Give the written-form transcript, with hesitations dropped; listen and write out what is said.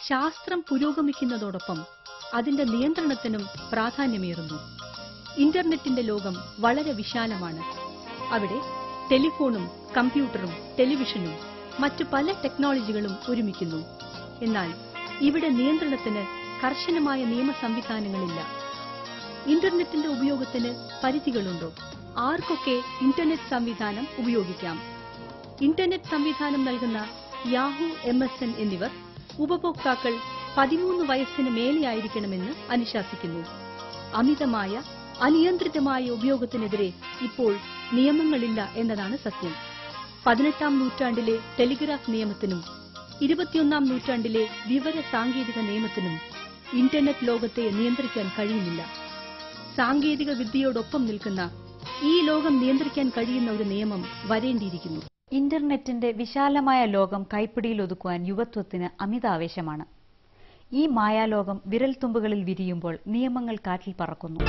ശാസ്ത്രം പുരോഗമിക്കുന്നതോടൊപ്പം അതിന്റെ നിയന്ത്രണത്തിനും പ്രാധാന്യമേറുന്നു. ഇന്റർനെറ്റിന്റെ ലോകം വളരെ വിശാലമാണ്. അവിടെ ടെലിഫോണും കമ്പ്യൂട്ടറും ടെലിവിഷനും മറ്റു പല ടെക്നോളജികളും ഒരുമിക്കുന്നു. എന്നാൽ ഇവിടെ നിയന്ത്രണത്തിന് കർശനമായ നിയമ സംവിധാനങ്ങളില്ല. ഇന്റർനെറ്റിന്റെ ഉപയോഗത്തിന് പരിധികളുണ്ടോ? ആർക്കൊക്കെ ഇന്റർനെറ്റ് സംവിധാനം ഉപയോഗിക്കാം? ഇന്റർനെറ്റ് സംവിധാനം നൽകുന്ന യാഹൂ, MSN എന്നിവർ ഉപഭോക്താക്കൾ 13 വയസ്സിന് മേലെയായിരിക്കണമെന്ന് അനുശാസിക്കുന്നു. അമിതമായ അനിയന്ത്രിതമായ ഉപയോഗത്തിനെതിരെ ഇപ്പോൾ നിയമങ്ങളില്ല എന്നതാണ് സത്യം. 18ാം നൂറ്റാണ്ടിലെ ടെലിഗ്രാഫ് നിയമത്തിനും 21ാം നൂറ്റാണ്ടിലെ വിവര സാങ്കേതിക നിയമത്തിനും ഇന്റർനെറ്റ് ലോകത്തെ നിയന്ത്രിക്കാൻ കഴിയുന്നില്ല. സാങ്കേതിക വിദ്യയോടൊപ്പം നിൽക്കുന്ന ഈ ലോകം നിയന്ത്രിക്കാൻ കഴിയുന്ന ഒരു നിയമം വരേണ്ടിയിരിക്കുന്നു. ഇന്റർനെറ്റിന്റെ വിശാലമായ ലോകം കൈപ്പിടിയിൽ ഒതുക്കുവാൻ യുവത്വത്തിന് അമിതാവേശമാണ്. ഈ മായാലോകം വിരൽത്തുമ്പുകളിൽ വിരിയുമ്പോൾ നിയമങ്ങൾ കാറ്റിൽ പറക്കുന്നു.